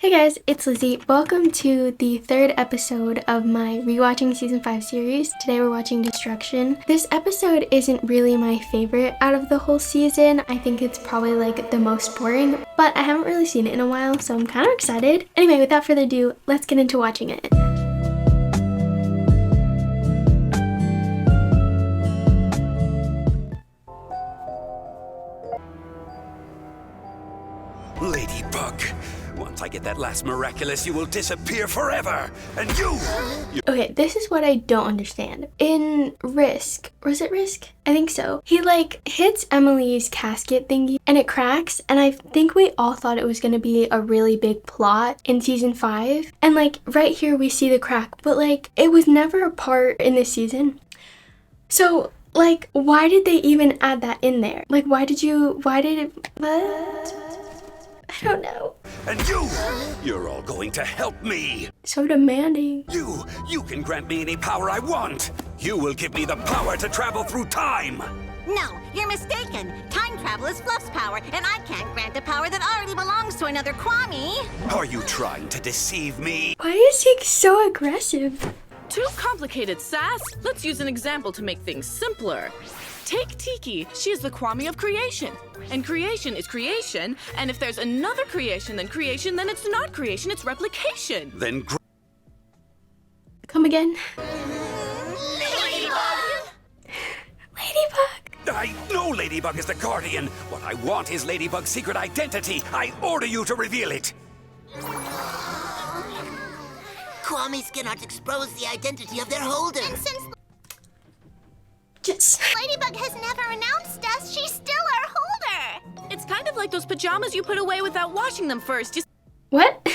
Hey guys, it's Lizzie. Welcome to the third episode of my Rewatching Season 5 series. Today we're watching Destruction. This episode isn't really my favorite out of the whole season. I think it's probably like the most boring, but I haven't really seen it in a while, so I'm kind of excited. Anyway, without further ado, let's get into watching it. Ladybug, once I get that last miraculous, you will disappear forever. And you... Okay, this is what I don't understand. In Risk, was it Risk? I think so. He like hits Emily's casket thingy and it cracks, and I think we all thought it was gonna be a really big plot in season 5. And like right here we see the crack, but like it was never a part in this season. So like why did they even add that in there? Like what? I don't know. And you're all going to help me. So demanding. You can grant me any power I want. You will give me the power to travel through time. No, you're mistaken. Time travel is Fluff's power, and I can't grant a power that already belongs to another Kwame. Are you trying to deceive me? Why is he so aggressive? Too complicated, Sass. Let's use an example to make things simpler. Take Tiki. She is the Kwame of creation. And creation is creation, and if there's another creation, then it's not creation, it's replication. Then Come again. Ladybug! Ladybug! I know Ladybug is the guardian. What I want is Ladybug's secret identity. I order you to reveal it. Kwames cannot expose the identity of their holder. And since Yes. Ladybug has never announced us, she's still our holder. It's kind of like those pajamas you put away without washing them first. What?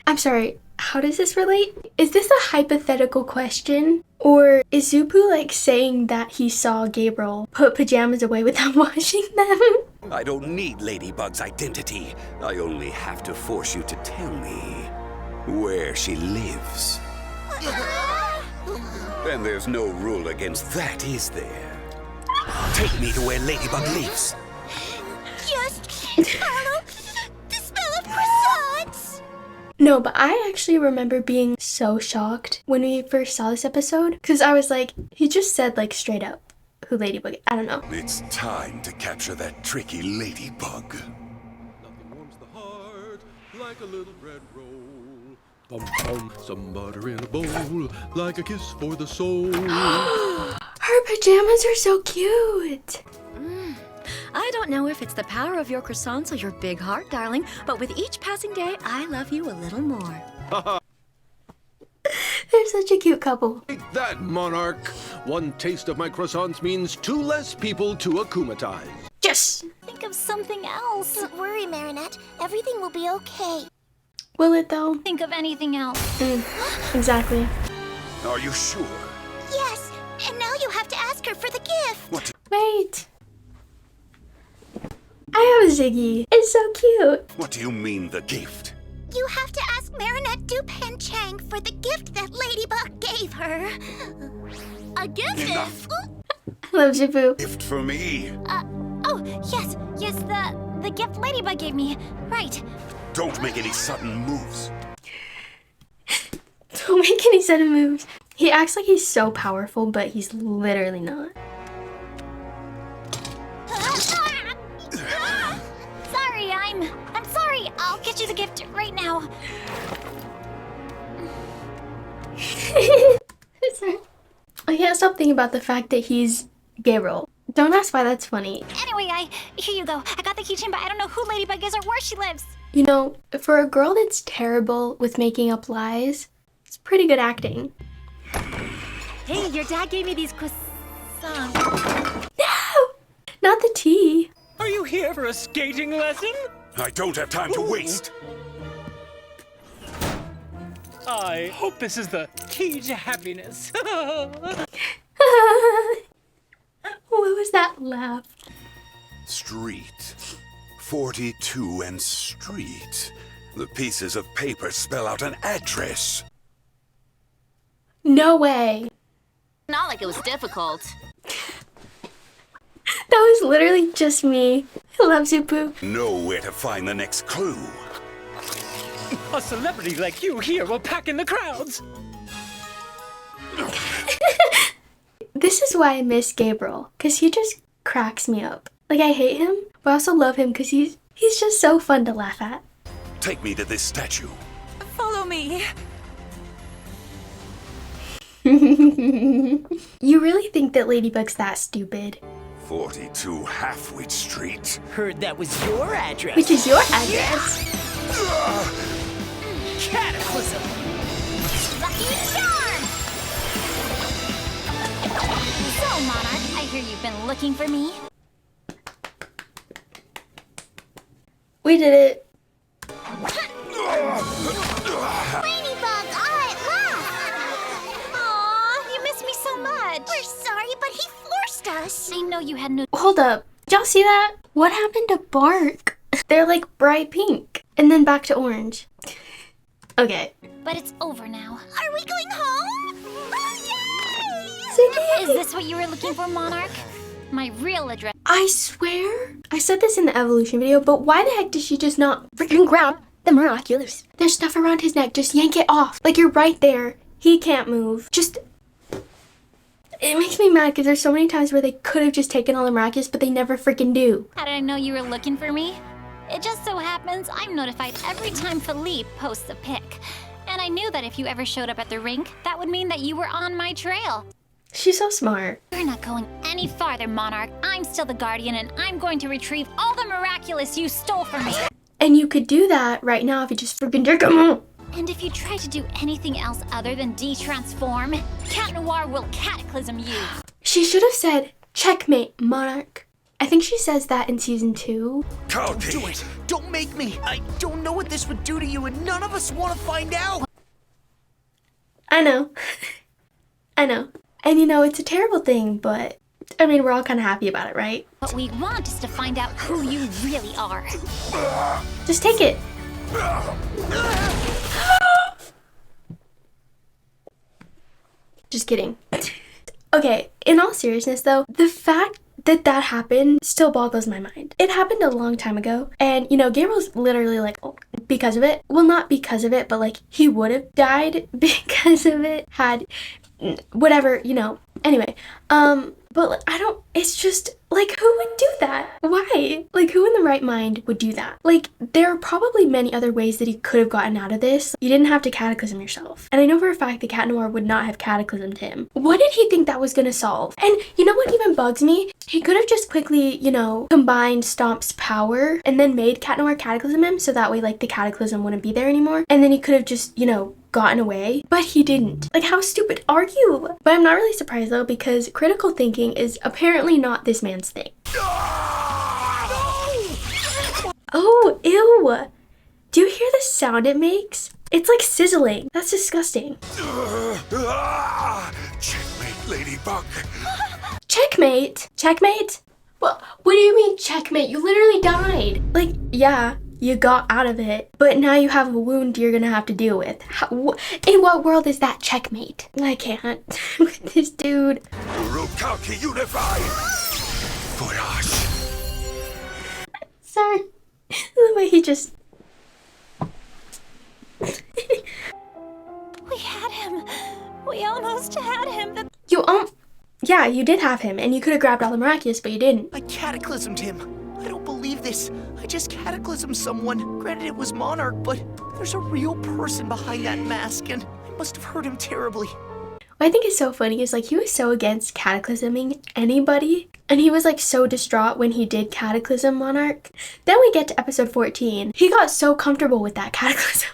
I'm sorry, how does this relate? Is this a hypothetical question? Or is Zupu like saying that he saw Gabriel put pajamas away without washing them? I don't need Ladybug's identity. I only have to force you to tell me where she lives. And there's no rule against that, is there? Take me to where Ladybug lives. Just follow the smell of croissants. No, but I actually remember being so shocked when we first saw this episode, because I was like, he just said like straight up who Ladybug is. I don't know. It's time to capture that tricky Ladybug. Nothing warms the heart like a little bread roll. Bum bum, some butter in a bowl, like a kiss for the soul. Her pajamas are so cute. I don't know if it's the power of your croissants or your big heart, darling, but with each passing day, I love you a little more. They're such a cute couple. Take that, Monarch. One taste of my croissants means 2 less people to akumatize. Yes. Think of something else. Don't worry, Marinette. Everything will be okay. Will it though? Think of anything else. Exactly. Are you sure? Yes, and now you have to ask her for the gift. What? Wait. I have a Ziggy. It's so cute. What do you mean, the gift? You have to ask Marinette Dupan Chang for the gift that Ladybug gave her. A gift? Enough. I love Zupu. Gift for me. Yes, the gift Ladybug gave me. Right. Don't make any sudden moves. Don't make any sudden moves. He acts like he's so powerful, but he's literally not. Sorry, I'm sorry. I'll get you the gift right now. Sorry. I can't stop thinking about the fact that he's Gabriel. Don't ask why that's funny. Anyway, here you go. I got the keychain, but I don't know who Ladybug is or where she lives. You know, for a girl that's terrible with making up lies, it's pretty good acting. Hey, your dad gave me these croissants. No! Not the tea. Are you here for a skating lesson? I don't have time to waste. I hope this is the key to happiness. What was that laugh? Street. 42 and Street. The pieces of paper spell out an address. No way. Not like it was difficult. That was literally just me. I love Zupu. Know where to find the next clue. A celebrity like you here will pack in the crowds. This is why I miss Gabriel, because he just cracks me up. Like, I hate him, but I also love him because he's just so fun to laugh at. Take me to this statue. Follow me. You really think that Ladybug's that stupid? 42 Halfwit Street. Heard that was your address. Which is your address. Cataclysm. Lucky charm! So, Monarch, I hear you've been looking for me. We did it. Ladybug, all at last! Aw, you miss me so much. We're sorry, but he forced us. I know you had no... Hold up. Did y'all see that? What happened to Bark? They're like bright pink. And then back to orange. Okay. But it's over now. Are we going home? Oh, yay! Ziggy! Is this what you were looking for, Monarch? My real address. I swear, I said this in the evolution video, but why the heck did she just not freaking grab the miraculous? There's stuff around his neck, just yank it off. Like, you're right there. He can't move. Just, it makes me mad because there's so many times where they could have just taken all the miraculous, but they never freaking do. How did I know you were looking for me? It just so happens I'm notified every time Philippe posts a pic. And I knew that if you ever showed up at the rink, that would mean that you were on my trail. She's so smart. You're not going any farther, Monarch. I'm still the guardian, and I'm going to retrieve all the miraculous you stole from me. And you could do that right now if you just freaking jerk him out. And if you try to do anything else other than de-transform, Cat Noir will cataclysm you. She should have said, checkmate, Monarch. I think she says that in season 2. Don't do it. Don't make me. I don't know what this would do to you, and none of us want to find out. I know. I know. And you know, it's a terrible thing, but I mean, we're all kind of happy about it, right? What we want is to find out who you really are. Just take it. Just kidding. Okay, in all seriousness though, the fact that that happened still boggles my mind. It happened a long time ago, and you know, Gabriel's literally like, oh, because of it. Well, not because of it, but like he would have died because of it had whatever, you know. Anyway, but like, I don't, it's just like, who would do that? Why? Like, who in the right mind would do that? Like, there are probably many other ways that he could have gotten out of this. You didn't have to cataclysm yourself. And I know for a fact that Cat Noir would not have cataclysmed him. What did he think that was gonna solve? And you know what even bugs me? He could have just quickly, you know, combined Stomp's power and then made Cat Noir cataclysm him so that way, like, the cataclysm wouldn't be there anymore. And then he could have just, you know, gotten away, but he didn't. Like, how stupid are you? But I'm not really surprised though, because critical thinking is apparently not this man's thing. Oh, ew. Do you hear the sound it makes? It's like sizzling. That's disgusting. Checkmate, Ladybug. Checkmate? Checkmate? Well, what do you mean checkmate? You literally died. Like, yeah, you got out of it, but now you have a wound you're gonna have to deal with. In what world is that checkmate? I can't with this dude. Rukalki Unify. Voyage. Sorry. The way he just... We had him. We almost had him. Yeah, you did have him, and you could have grabbed all the miraculous, but you didn't. I cataclysmed him. I don't believe this. I just cataclysmed someone. Granted, it was Monarch, but there's a real person behind that mask, and I must have hurt him terribly. What I think is so funny is, like, he was so against cataclysming anybody, and he was, like, so distraught when he did cataclysm Monarch. Then we get to episode 14. He got so comfortable with that cataclysm.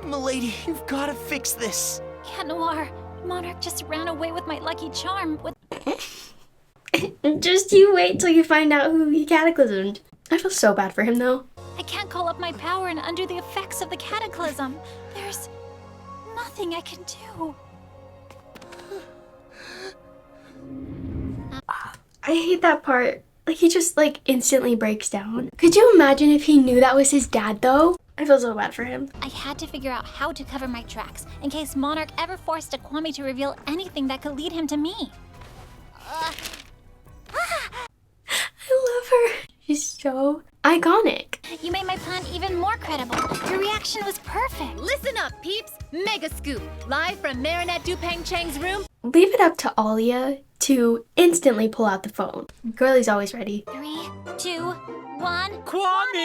Milady, you've got to fix this. Cat Noir, Monarch just ran away with my lucky charm. Just you wait till you find out who he cataclysmed. I feel so bad for him, though. I can't call up my power and undo the effects of the cataclysm. There's nothing I can do. I hate that part. Like, he just, like, instantly breaks down. Could you imagine if he knew that was his dad, though? I feel so bad for him. I had to figure out how to cover my tracks in case Monarch ever forced a Kwame to reveal anything that could lead him to me. I love her. She's is so iconic. You made my plan even more credible. Your reaction was perfect. Listen up, peeps. Mega scoop. Live from Marinette Dupang Chang's room. Leave it up to Alia to instantly pull out the phone. Girlie's always ready. 3, 2, 1. Kwame!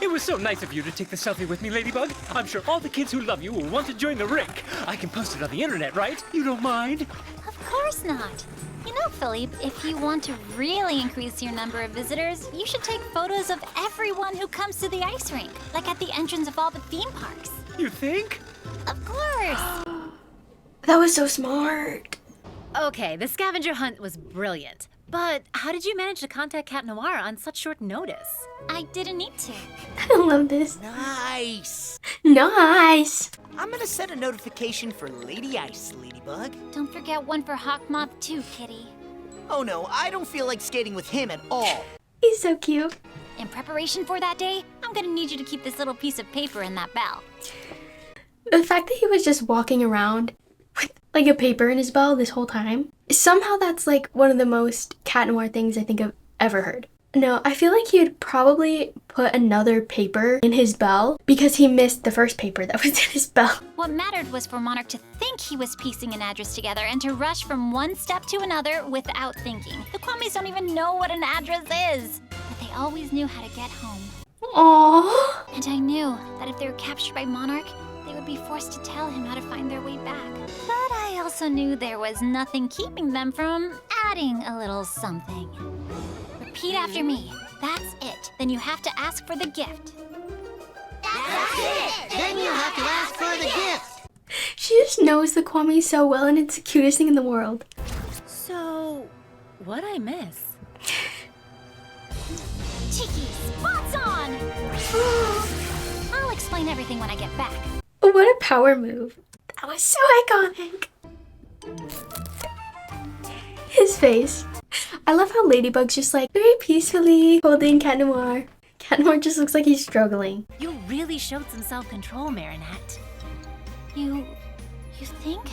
It was so nice of you to take the selfie with me, Ladybug. I'm sure all the kids who love you will want to join the rink. I can post it on the internet, right? You don't mind? Of course not. You know, Philippe, if you want to really increase your number of visitors, you should take photos of everyone who comes to the ice rink, like at the entrance of all the theme parks. You think? Of course. That was so smart. Okay, the scavenger hunt was brilliant. But how did you manage to contact Cat Noir on such short notice? I didn't need to. I love this. Nice. Nice. I'm gonna set a notification for Lady Ice, Ladybug. Don't forget one for Hawkmoth too, kitty. Oh no, I don't feel like skating with him at all. He's so cute. In preparation for that day, I'm gonna need you to keep this little piece of paper in that bell. The fact that he was just walking around with like a paper in his bell this whole time, somehow that's like one of the most Cat Noir things I think I've ever heard. No, I feel like he would probably put another paper in his bell because he missed the first paper that was in his bell. What mattered was for Monarch to think he was piecing an address together and to rush from one step to another without thinking. The Kwamis don't even know what an address is, but they always knew how to get home. Aww. And I knew that if they were captured by Monarch, they would be forced to tell him how to find their way back. But I also knew there was nothing keeping them from adding a little something. Repeat after me. That's it. Then you have to ask for the gift. That's it! Then you have to ask for the gift! She just knows the Kwame so well and it's the cutest thing in the world. So, what'd I miss? Tiki, spots on! I'll explain everything when I get back. What a power move. That was so iconic. His face. I love how Ladybug's just like very peacefully holding Cat Noir. Cat Noir just looks like he's struggling. You really showed some self-control, Marinette. You think?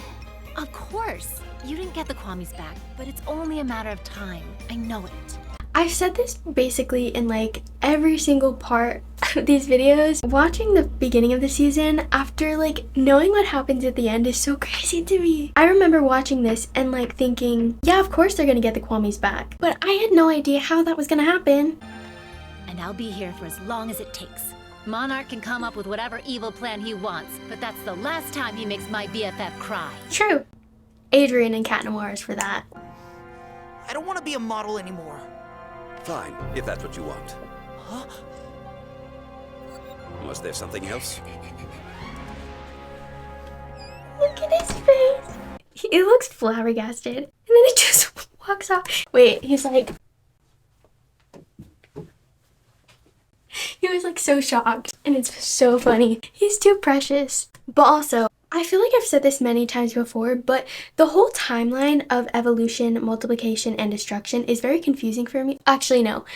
Of course. You didn't get the Kwamis back, but it's only a matter of time. I know it. I've said this basically in like every single part of these videos. Watching the beginning of the season after like knowing what happens at the end is so crazy to me. I remember watching this and like thinking, yeah, of course they're gonna get the Kwamis back. But I had no idea how that was gonna happen. And I'll be here for as long as it takes. Monarch can come up with whatever evil plan he wants, but that's the last time he makes my BFF cry. True. Adrian and Cat Noir is for that. I don't want to be a model anymore. Fine, if that's what you want. Huh? Was there something else? Look at his face. He looks flabbergasted. And then he just walks off. Wait, he's like... He was like so shocked. And it's so funny. He's too precious. But also, I feel like I've said this many times before, but the whole timeline of evolution, multiplication, and destruction is very confusing for me. Actually, no.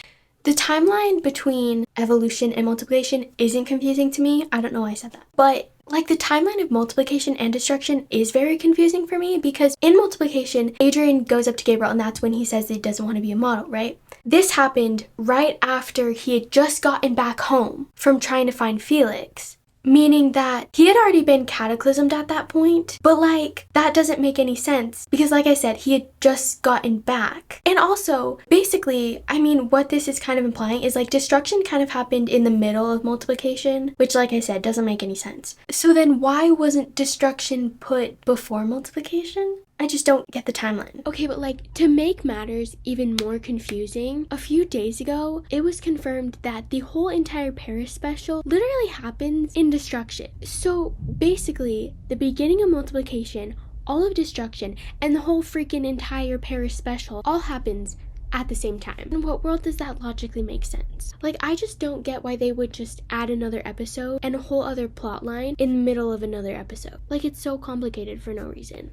The timeline between evolution and multiplication isn't confusing to me. I don't know why I said that. But like the timeline of multiplication and destruction is very confusing for me because in multiplication, Adrian goes up to Gabriel and that's when he says that he doesn't want to be a model, right? This happened right after he had just gotten back home from trying to find Felix. Meaning that he had already been cataclysmed at that point, but like that doesn't make any sense because like I said, he had just gotten back. And also, basically, I mean, what this is kind of implying is like destruction kind of happened in the middle of multiplication, which like I said, doesn't make any sense. So then why wasn't destruction put before multiplication? I just don't get the timeline. Okay, but like to make matters even more confusing, a few days ago, it was confirmed that the whole entire Paris special literally happens in destruction. So basically, the beginning of multiplication, all of destruction, and the whole freaking entire Paris special all happens at the same time. In what world does that logically make sense? Like, I just don't get why they would just add another episode and a whole other plot line in the middle of another episode. Like, it's so complicated for no reason.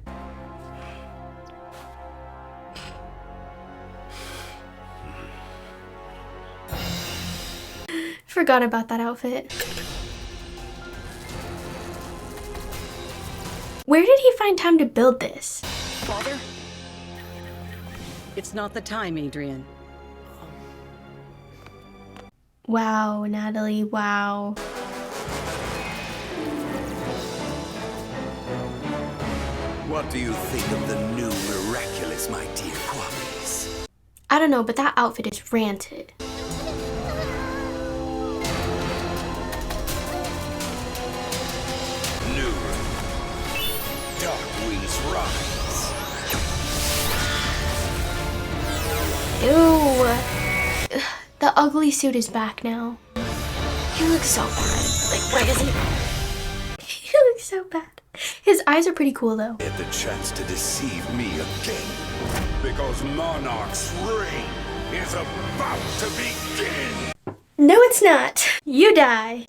Forgot about that outfit. Where did he find time to build this? Father? It's not the time, Adrian. Wow, Natalie, wow. What do you think of the new miraculous, my dear Kwammies? I don't know, but that outfit is ranted. New Dark Wings Rise. Ew. The ugly suit is back now. He looks so bad. Like, where is he? He looks so bad. His eyes are pretty cool though. Get the chance to deceive me again. Because Monarch's reign is about to begin. No, it's not. You die.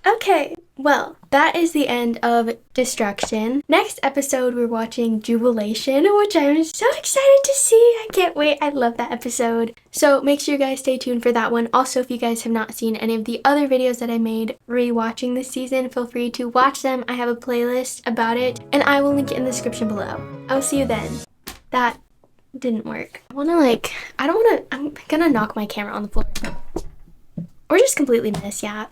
Okay, well, that is the end of Destruction. Next episode, we're watching Jubilation, which I'm so excited to see. I can't wait. I love that episode. So make sure you guys stay tuned for that one. Also, if you guys have not seen any of the other videos that I made rewatching this season, feel free to watch them. I have a playlist about it, and I will link it in the description below. I'll see you then. That didn't work. I'm gonna knock my camera on the floor. Or just completely miss, yeah.